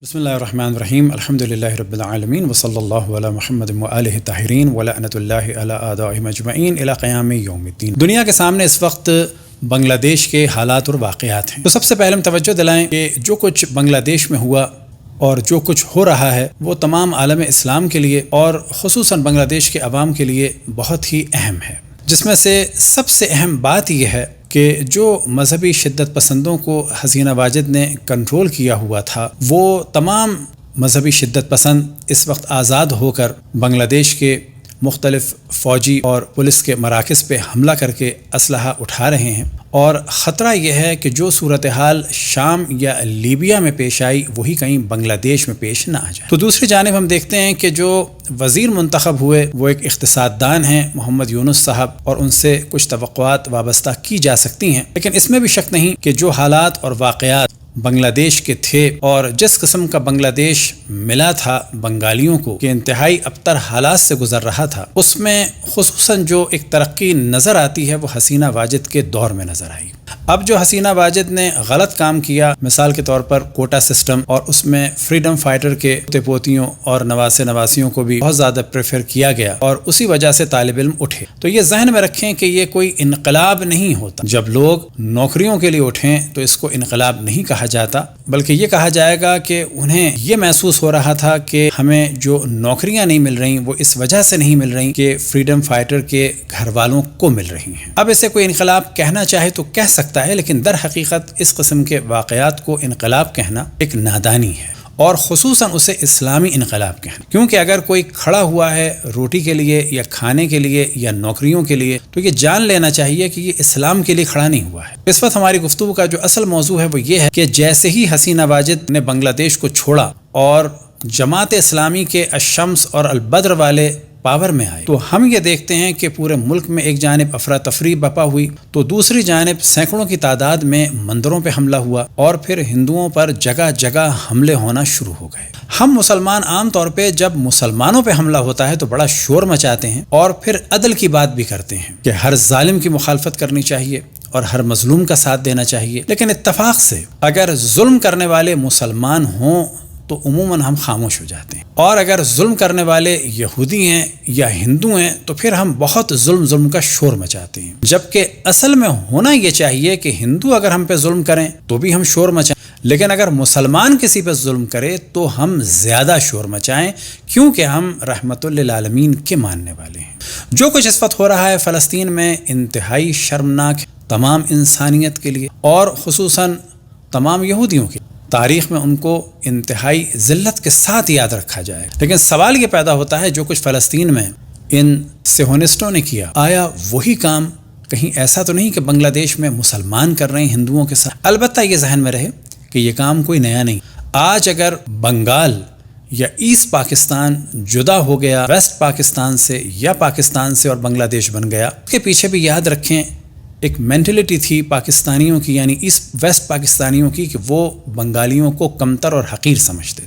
بسم اللہ الرحمن الرحیم الحمد للہ رب العالمین وصلی اللہ علی محمد وآلہ الطاہرین ولعنۃ اللہ علی اعدائہم اجمعین الی قیام یوم الدین۔ دنیا کے سامنے اس وقت بنگلہ دیش کے حالات اور واقعات ہیں، تو سب سے پہلے ہم توجہ دلائیں کہ جو کچھ بنگلہ دیش میں ہوا اور جو کچھ ہو رہا ہے وہ تمام عالم اسلام کے لیے اور خصوصاً بنگلہ دیش کے عوام کے لیے بہت ہی اہم ہے، جس میں سے سب سے اہم بات یہ ہے کہ جو مذہبی شدت پسندوں کو حسینہ واجد نے کنٹرول کیا ہوا تھا، وہ تمام مذہبی شدت پسند اس وقت آزاد ہو کر بنگلہ دیش کے مختلف فوجی اور پولیس کے مراکز پہ حملہ کر کے اسلحہ اٹھا رہے ہیں، اور خطرہ یہ ہے کہ جو صورتحال شام یا لیبیا میں پیش آئی وہی کہیں بنگلہ دیش میں پیش نہ آ جائے۔ تو دوسری جانب ہم دیکھتے ہیں کہ جو وزیر منتخب ہوئے وہ ایک اقتصاد دان ہیں، محمد یونس صاحب، اور ان سے کچھ توقعات وابستہ کی جا سکتی ہیں، لیکن اس میں بھی شک نہیں کہ جو حالات اور واقعات بنگلہ دیش کے تھے اور جس قسم کا بنگلہ دیش ملا تھا بنگالیوں کو کہ انتہائی ابتر حالات سے گزر رہا تھا، اس میں خصوصاً جو ایک ترقی نظر آتی ہے وہ حسینہ واجد کے دور میں نظر آئی۔ اب جو حسینہ واجد نے غلط کام کیا، مثال کے طور پر کوٹا سسٹم، اور اس میں فریڈم فائٹر کے پوتے پوتیوں اور نواسے نواسیوں کو بھی بہت زیادہ پریفر کیا گیا اور اسی وجہ سے طالب علم اٹھے، تو یہ ذہن میں رکھیں کہ یہ کوئی انقلاب نہیں ہوتا۔ جب لوگ نوکریوں کے لیے اٹھیں تو اس کو انقلاب نہیں کہا جاتا، بلکہ یہ کہا جائے گا کہ انہیں یہ محسوس ہو رہا تھا کہ ہمیں جو نوکریاں نہیں مل رہی وہ اس وجہ سے نہیں مل رہی کہ فریڈم فائٹر کے گھر والوں کو مل رہی ہیں۔ اب اسے کوئی انقلاب کہنا چاہے تو کہہ سکتا ہے، لیکن در حقیقت اس قسم کے واقعات کو انقلاب کہنا ایک نادانی ہے، اور خصوصاً اسے اسلامی انقلاب کہنا، کیونکہ اگر کوئی کھڑا ہوا ہے روٹی کے لیے یا کھانے کے لیے یا نوکریوں کے لیے تو یہ جان لینا چاہیے کہ یہ اسلام کے لیے کھڑا نہیں ہوا ہے۔ اس وقت ہماری گفتگو کا جو اصل موضوع ہے وہ یہ ہے کہ جیسے ہی حسینہ واجد نے بنگلہ دیش کو چھوڑا اور جماعت اسلامی کے الشمس اور البدر والے پاور میں آئے، تو ہم یہ دیکھتے ہیں کہ پورے ملک میں ایک جانب افراتفری بپا ہوئی، تو دوسری جانب سینکڑوں کی تعداد میں مندروں پہ حملہ ہوا، اور پھر ہندوؤں پر جگہ جگہ حملے ہونا شروع ہو گئے۔ ہم مسلمان عام طور پہ جب مسلمانوں پہ حملہ ہوتا ہے تو بڑا شور مچاتے ہیں اور پھر عدل کی بات بھی کرتے ہیں کہ ہر ظالم کی مخالفت کرنی چاہیے اور ہر مظلوم کا ساتھ دینا چاہیے، لیکن اتفاق سے اگر ظلم کرنے والے مسلمان ہوں تو عموماً ہم خاموش ہو جاتے ہیں، اور اگر ظلم کرنے والے یہودی ہیں یا ہندو ہیں تو پھر ہم بہت ظلم کا شور مچاتے ہیں، جبکہ اصل میں ہونا یہ چاہیے کہ ہندو اگر ہم پہ ظلم کریں تو بھی ہم شور مچائیں، لیکن اگر مسلمان کسی پہ ظلم کرے تو ہم زیادہ شور مچائیں، کیونکہ ہم رحمت للعالمین کے ماننے والے ہیں۔ جو کچھ اس وقت ہو رہا ہے فلسطین میں انتہائی شرمناک تمام انسانیت کے لیے اور خصوصاً تمام یہودیوں کے، تاریخ میں ان کو انتہائی ذلت کے ساتھ یاد رکھا جائے، لیکن سوال یہ پیدا ہوتا ہے جو کچھ فلسطین میں ان صہیونسٹوں نے کیا، آیا وہی کام کہیں ایسا تو نہیں کہ بنگلہ دیش میں مسلمان کر رہے ہیں ہندوؤں کے ساتھ؟ البتہ یہ ذہن میں رہے کہ یہ کام کوئی نیا نہیں۔ آج اگر بنگال یا ایسٹ پاکستان جدا ہو گیا ویسٹ پاکستان سے یا پاکستان سے اور بنگلہ دیش بن گیا، اس کے پیچھے بھی یاد رکھیں ایک مینٹلٹی تھی پاکستانیوں کی، یعنی ایسٹ ویسٹ پاکستانیوں کی، کہ وہ بنگالیوں کو کمتر اور حقیر سمجھتے۔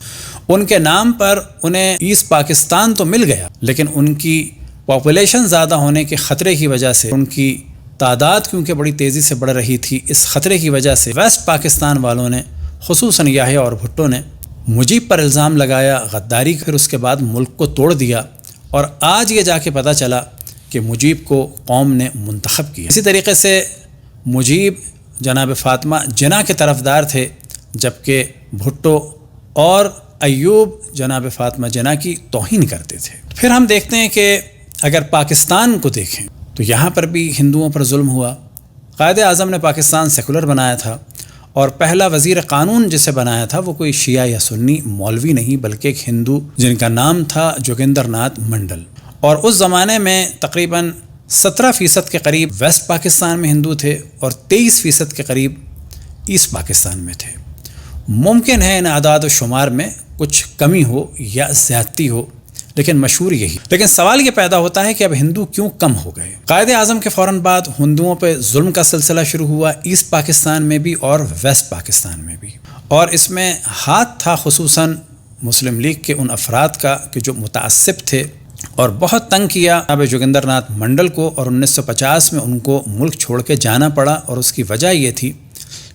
ان کے نام پر انہیں ایسٹ پاکستان تو مل گیا، لیکن ان کی پاپولیشن زیادہ ہونے کے خطرے کی وجہ سے، ان کی تعداد کیونکہ بڑی تیزی سے بڑھ رہی تھی، اس خطرے کی وجہ سے ویسٹ پاکستان والوں نے خصوصاً یحییٰ اور بھٹو نے مجیب پر الزام لگایا غداری، پھر اس کے بعد ملک کو توڑ دیا، اور آج یہ جا کے پتہ چلا کہ مجیب کو قوم نے منتخب کیا۔ اسی طریقے سے مجیب جناب فاطمہ جناح کے طرفدار تھے، جبکہ بھٹو اور ایوب جناب فاطمہ جناح کی توہین کرتے تھے۔ پھر ہم دیکھتے ہیں کہ اگر پاکستان کو دیکھیں تو یہاں پر بھی ہندوؤں پر ظلم ہوا۔ قائد اعظم نے پاکستان سیکولر بنایا تھا، اور پہلا وزیر قانون جسے بنایا تھا وہ کوئی شیعہ یا سنی مولوی نہیں بلکہ ایک ہندو جن کا نام تھا جوگندر ناتھ منڈل، اور اس زمانے میں تقریباً 17% کے قریب ویسٹ پاکستان میں ہندو تھے اور 23% کے قریب ایسٹ پاکستان میں تھے۔ ممکن ہے ان اعداد و شمار میں کچھ کمی ہو یا زیادتی ہو، لیکن مشہور یہی۔ لیکن سوال یہ پیدا ہوتا ہے کہ اب ہندو کیوں کم ہو گئے؟ قائد اعظم کے فوراً بعد ہندوؤں پہ ظلم کا سلسلہ شروع ہوا، ایسٹ پاکستان میں بھی اور ویسٹ پاکستان میں بھی، اور اس میں ہاتھ تھا خصوصاً مسلم لیگ کے ان افراد کا کہ جو متعصب تھے اور بہت تنگ کیا جناب جوگندر ناتھ منڈل کو، اور 1950 میں ان کو ملک چھوڑ کے جانا پڑا، اور اس کی وجہ یہ تھی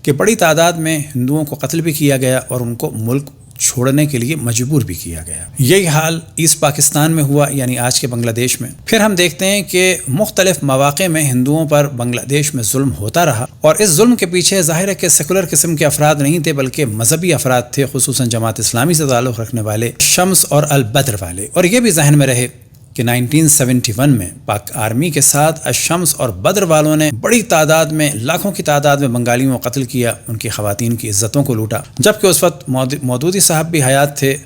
کہ بڑی تعداد میں ہندوؤں کو قتل بھی کیا گیا اور ان کو ملک چھوڑنے کے لیے مجبور بھی کیا گیا۔ یہی حال ایسٹ پاکستان میں ہوا، یعنی آج کے بنگلہ دیش میں۔ پھر ہم دیکھتے ہیں کہ مختلف مواقع میں ہندوؤں پر بنگلہ دیش میں ظلم ہوتا رہا، اور اس ظلم کے پیچھے ظاہر ہے کہ سیکولر قسم کے افراد نہیں تھے، بلکہ مذہبی افراد تھے، خصوصاً جماعت اسلامی سے تعلق رکھنے والے، شمس اور البدر والے۔ اور یہ بھی ذہن میں رہے کہ 1971 میں پاک آرمی کے ساتھ الشمس اور بدر والوں نے بڑی تعداد میں، لاکھوں کی تعداد میں بنگالیوں کو قتل کیا، ان کی خواتین کی عزتوں کو لوٹا، جبکہ اس وقت مودودی صاحب بھی حیات تھے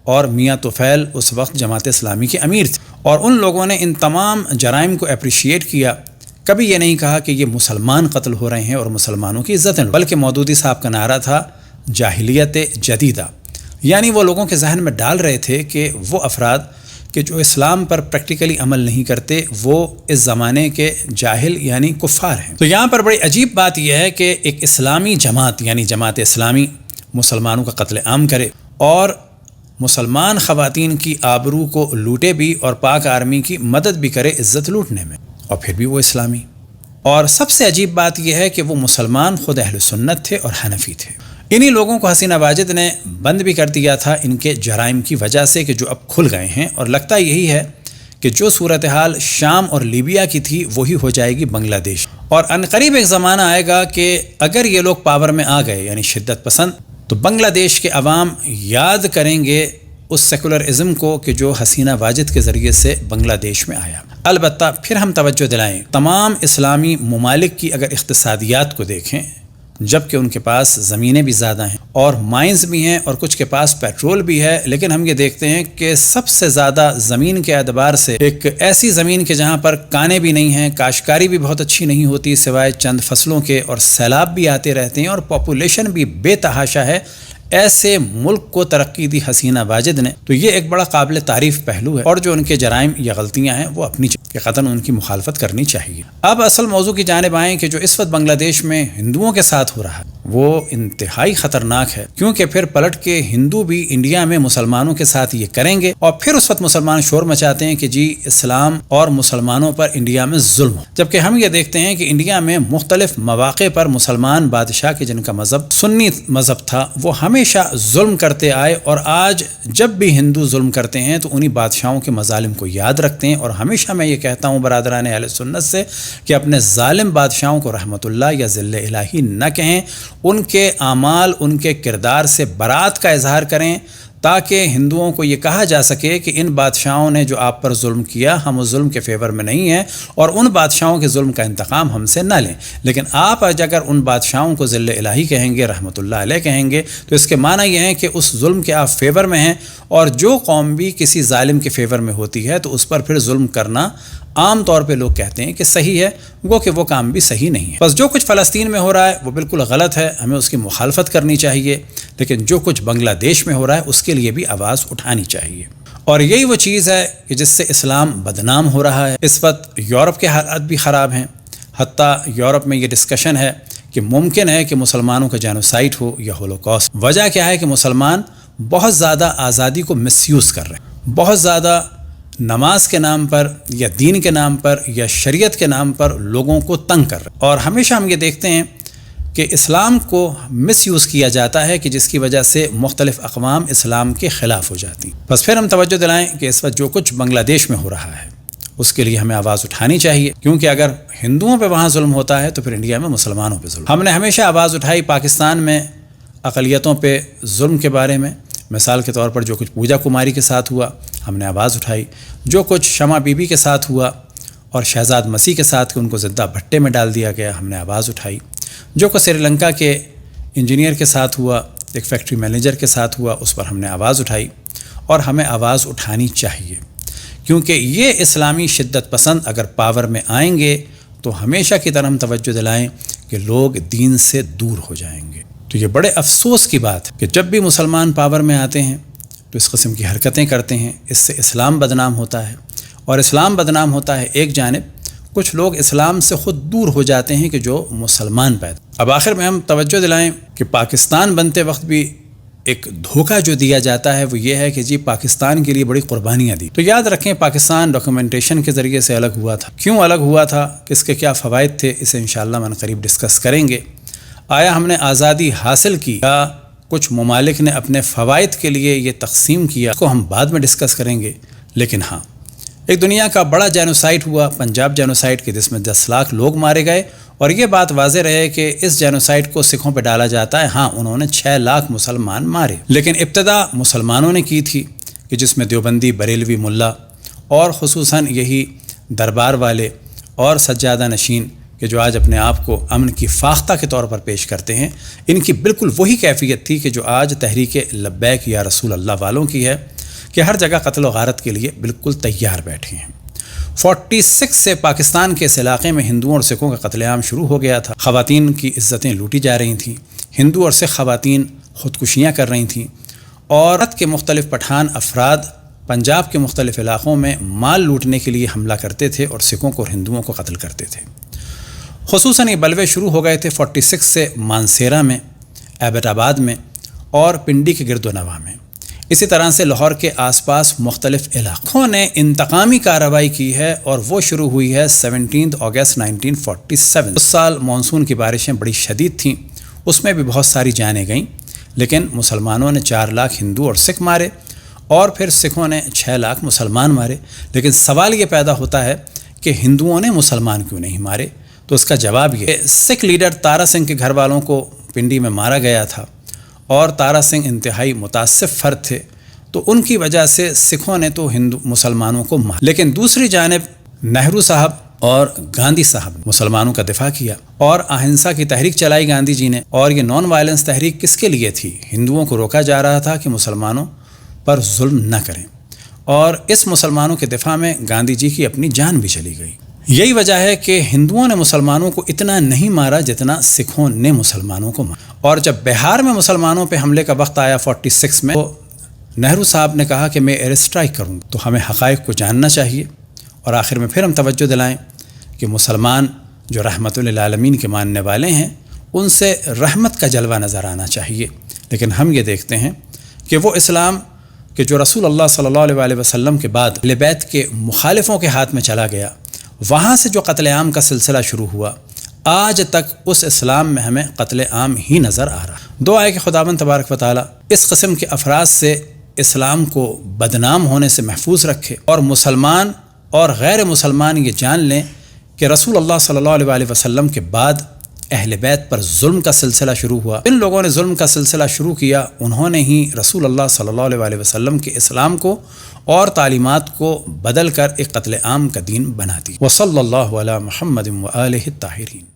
اور میاں طفیل اس وقت جماعت اسلامی کے امیر تھے، اور ان لوگوں نے ان تمام جرائم کو اپریشیٹ کیا۔ کبھی یہ نہیں کہا کہ یہ مسلمان قتل ہو رہے ہیں اور مسلمانوں کی عزتیں، بلکہ مودودی صاحب کا نعرہ تھا جاہلیت جدیدہ، یعنی وہ لوگوں کے ذہن میں ڈال رہے تھے کہ وہ افراد کہ جو اسلام پر پریکٹیکلی عمل نہیں کرتے وہ اس زمانے کے جاہل یعنی کفار ہیں۔ تو یہاں پر بڑی عجیب بات یہ ہے کہ ایک اسلامی جماعت یعنی جماعت اسلامی مسلمانوں کا قتل عام کرے اور مسلمان خواتین کی آبرو کو لوٹے بھی، اور پاک آرمی کی مدد بھی کرے عزت لوٹنے میں، اور پھر بھی وہ اسلامی۔ اور سب سے عجیب بات یہ ہے کہ وہ مسلمان خود اہل سنت تھے اور حنفی تھے۔ انہی لوگوں کو حسینہ واجد نے بند بھی کر دیا تھا ان کے جرائم کی وجہ سے، کہ جو اب کھل گئے ہیں، اور لگتا یہی ہے کہ جو صورتحال شام اور لیبیا کی تھی وہی ہو جائے گی بنگلہ دیش، اور عنقریب ایک زمانہ آئے گا کہ اگر یہ لوگ پاور میں آ گئے یعنی شدت پسند، تو بنگلہ دیش کے عوام یاد کریں گے اس سیکولرازم کو کہ جو حسینہ واجد کے ذریعے سے بنگلہ دیش میں آیا۔ البتہ پھر ہم توجہ دلائیں، تمام اسلامی ممالک کی اگر اقتصادیات کو دیکھیں، جبکہ ان کے پاس زمینیں بھی زیادہ ہیں اور مائنز بھی ہیں اور کچھ کے پاس پیٹرول بھی ہے، لیکن ہم یہ دیکھتے ہیں کہ سب سے زیادہ زمین کے اعتبار سے ایک ایسی زمین کہ جہاں پر کانے بھی نہیں ہیں، کاشتکاری بھی بہت اچھی نہیں ہوتی سوائے چند فصلوں کے، اور سیلاب بھی آتے رہتے ہیں، اور پاپولیشن بھی بے تحاشا ہے، ایسے ملک کو ترقی دی حسینہ واجد نے۔ تو یہ ایک بڑا قابل تعریف پہلو ہے، اور جو ان کے جرائم یا غلطیاں ہیں وہ اپنی کہ قطعاً ان کی مخالفت کرنی چاہیے۔ اب اصل موضوع کی جانب آئیں کہ جو اس وقت بنگلہ دیش میں ہندوؤں کے ساتھ ہو رہا ہے وہ انتہائی خطرناک ہے، کیونکہ پھر پلٹ کے ہندو بھی انڈیا میں مسلمانوں کے ساتھ یہ کریں گے، اور پھر اس وقت مسلمان شور مچاتے ہیں کہ جی اسلام اور مسلمانوں پر انڈیا میں ظلم ہو، جبکہ ہم یہ دیکھتے ہیں کہ انڈیا میں مختلف مواقع پر مسلمان بادشاہ کے جن کا مذہب سنی مذہب تھا وہ ہمیشہ ظلم کرتے آئے، اور آج جب بھی ہندو ظلم کرتے ہیں تو انہی بادشاہوں کے مظالم کو یاد رکھتے ہیں، اور ہمیشہ میں یہ کہتا ہوں برادران اہل سنت سے کہ اپنے ظالم بادشاہوں کو رحمت اللہ یا ذل الہی نہ کہیں، ان کے اعمال ان کے کردار سے برات کا اظہار کریں، تاکہ ہندوؤں کو یہ کہا جا سکے کہ ان بادشاہوں نے جو آپ پر ظلم کیا ہم اس ظلم کے فیور میں نہیں ہیں، اور ان بادشاہوں کے ظلم کا انتقام ہم سے نہ لیں۔ لیکن آپ اگر ان بادشاہوں کو ذل الہی کہیں گے، رحمت اللہ علیہ کہیں گے، تو اس کے معنی یہ ہے کہ اس ظلم کے آپ فیور میں ہیں، اور جو قوم بھی کسی ظالم کے فیور میں ہوتی ہے تو اس پر پھر ظلم کرنا عام طور پہ لوگ کہتے ہیں کہ صحیح ہے، گو کہ وہ کام بھی صحیح نہیں ہے۔ بس جو کچھ فلسطین میں ہو رہا ہے وہ بالکل غلط ہے، ہمیں اس کی مخالفت کرنی چاہیے، لیکن جو کچھ بنگلہ دیش میں ہو رہا ہے اس کے لیے بھی آواز اٹھانی چاہیے، اور یہی وہ چیز ہے کہ جس سے اسلام بدنام ہو رہا ہے۔ اس وقت یورپ کے حالات بھی خراب ہیں، حتیٰ یورپ میں یہ ڈسکشن ہے کہ ممکن ہے کہ مسلمانوں کا جینوسائیڈ ہو یا ہولوکاسٹ۔ وجہ کیا ہے کہ مسلمان بہت زیادہ آزادی کو مس یوز کر رہے ہیں، بہت زیادہ نماز کے نام پر یا دین کے نام پر یا شریعت کے نام پر لوگوں کو تنگ کر رہے ہیں، اور ہمیشہ ہم یہ دیکھتے ہیں کہ اسلام کو مس یوز کیا جاتا ہے کہ جس کی وجہ سے مختلف اقوام اسلام کے خلاف ہو جاتی ہیں۔ بس پھر ہم توجہ دلائیں کہ اس وقت جو کچھ بنگلہ دیش میں ہو رہا ہے اس کے لیے ہمیں آواز اٹھانی چاہیے، کیونکہ اگر ہندوؤں پہ وہاں ظلم ہوتا ہے تو پھر انڈیا میں مسلمانوں پہ ظلم۔ ہم نے ہمیشہ آواز اٹھائی پاکستان میں اقلیتوں پہ ظلم کے بارے میں، مثال کے طور پر جو کچھ پوجا کماری کے ساتھ ہوا ہم نے آواز اٹھائی، جو کچھ شمع بی بی کے ساتھ ہوا اور شہزاد مسیح کے ساتھ کہ ان کو زندہ بھٹے میں ڈال دیا گیا ہم نے آواز اٹھائی، جو کچھ سری لنکا کے انجینئر کے ساتھ ہوا، ایک فیکٹری مینیجر کے ساتھ ہوا، اس پر ہم نے آواز اٹھائی، اور ہمیں آواز اٹھانی چاہیے، کیونکہ یہ اسلامی شدت پسند اگر پاور میں آئیں گے تو ہمیشہ کی طرح ہم توجہ دلائیں کہ لوگ دین سے دور ہو جائیں گے۔ تو یہ بڑے افسوس کی بات ہے کہ جب بھی مسلمان پاور میں آتے ہیں تو اس قسم کی حرکتیں کرتے ہیں، اس سے اسلام بدنام ہوتا ہے، اور اسلام بدنام ہوتا ہے ایک جانب، کچھ لوگ اسلام سے خود دور ہو جاتے ہیں کہ جو مسلمان پیدا۔ اب آخر میں ہم توجہ دلائیں کہ پاکستان بنتے وقت بھی ایک دھوکہ جو دیا جاتا ہے وہ یہ ہے کہ جی پاکستان کے لیے بڑی قربانیاں دی۔ تو یاد رکھیں پاکستان ڈاکیومنٹیشن کے ذریعے سے الگ ہوا تھا، کیوں الگ ہوا تھا، کس کے کیا فوائد تھے، اسے انشاءاللہ من قریب ڈسکس کریں گے۔ آیا ہم نے آزادی حاصل کی یا کچھ ممالک نے اپنے فوائد کے لیے یہ تقسیم کیا، اس کو ہم بعد میں ڈسکس کریں گے. لیکن ہاں، ایک دنیا کا بڑا جینوسائڈ ہوا، پنجاب جینوسائڈ کے، جس میں 10 لاکھ لوگ مارے گئے. اور یہ بات واضح رہے کہ اس جینوسائڈ کو سکھوں پہ ڈالا جاتا ہے. ہاں، انہوں نے 6 لاکھ مسلمان مارے، لیکن ابتدا مسلمانوں نے کی تھی، کہ جس میں دیوبندی، بریلوی ملا اور خصوصاً یہی دربار والے اور سجادہ نشین کہ جو آج اپنے آپ کو امن کی فاختہ کے طور پر پیش کرتے ہیں، ان کی بالکل وہی کیفیت تھی کہ جو آج تحریک لبیک یا رسول اللہ والوں کی ہے، کہ ہر جگہ قتل و غارت کے لیے بالکل تیار بیٹھے ہیں. 46 سے پاکستان کے اس علاقے میں ہندوؤں اور سکھوں کا قتل عام شروع ہو گیا تھا. خواتین کی عزتیں لوٹی جا رہی تھیں، ہندو اور سکھ خواتین خودکشیاں کر رہی تھیں، اور بھارت کے مختلف پٹھان افراد پنجاب کے مختلف علاقوں میں مال لوٹنے کے لیے حملہ کرتے تھے اور سکھوں کو اور ہندوؤں کو قتل کرتے تھے. خصوصاً یہ بلوے شروع ہو گئے تھے 46 سے مانسیرا میں، ایبٹ آباد میں اور پنڈی کے گرد و نواح میں. اسی طرح سے لاہور کے آس پاس مختلف علاقوں نے انتقامی کارروائی کی ہے، اور وہ شروع ہوئی ہے 17 اگست 1947. اس سال مانسون کی بارشیں بڑی شدید تھیں، اس میں بھی بہت ساری جانیں گئیں، لیکن مسلمانوں نے 4 لاکھ ہندو اور سکھ مارے، اور پھر سکھوں نے 6 لاکھ مسلمان مارے. لیکن سوال یہ پیدا ہوتا ہے کہ ہندوؤں نے مسلمان کیوں نہیں مارے؟ تو اس کا جواب یہ، سکھ لیڈر تارا سنگھ کے گھر والوں کو پنڈی میں مارا گیا تھا، اور تارا سنگھ انتہائی متعصب فرد تھے، تو ان کی وجہ سے سکھوں نے تو مسلمانوں کو مارا. لیکن دوسری جانب نہرو صاحب اور گاندھی صاحب نے مسلمانوں کا دفاع کیا، اور اہنسا کی تحریک چلائی گاندھی جی نے. اور یہ نان وائلنس تحریک کس کے لیے تھی؟ ہندوؤں کو روکا جا رہا تھا کہ مسلمانوں پر ظلم نہ کریں، اور اس مسلمانوں کے دفاع میں گاندھی جی کی اپنی جان بھی چلی گئی. یہی وجہ ہے کہ ہندوؤں نے مسلمانوں کو اتنا نہیں مارا جتنا سکھوں نے مسلمانوں کو مارا. اور جب بہار میں مسلمانوں پہ حملے کا وقت آیا 46 میں، تو نہرو صاحب نے کہا کہ میں ایئر اسٹرائک کروں. تو ہمیں حقائق کو جاننا چاہیے، اور آخر میں پھر ہم توجہ دلائیں کہ مسلمان جو رحمت للعالمین کے ماننے والے ہیں، ان سے رحمت کا جلوہ نظر آنا چاہیے. لیکن ہم یہ دیکھتے ہیں کہ وہ اسلام کہ جو رسول اللہ صلی اللہ علیہ وسلم کے بعد اہل بیت کے مخالفوں کے ہاتھ میں چلا گیا، وہاں سے جو قتل عام کا سلسلہ شروع ہوا، آج تک اس اسلام میں ہمیں قتل عام ہی نظر آ رہا. دعا ہے کہ خداوند تبارک و تعالی اس قسم کے افراد سے اسلام کو بدنام ہونے سے محفوظ رکھے، اور مسلمان اور غیر مسلمان یہ جان لیں کہ رسول اللہ صلی اللہ علیہ وسلم کے بعد اہل بیت پر ظلم کا سلسلہ شروع ہوا. ان لوگوں نے ظلم کا سلسلہ شروع کیا، انہوں نے ہی رسول اللہ صلی اللہ علیہ وسلم کے اسلام کو اور تعلیمات کو بدل کر ایک قتل عام کا دین بنا دی. وصلی اللہ علی محمد و آلہ الطاہرین.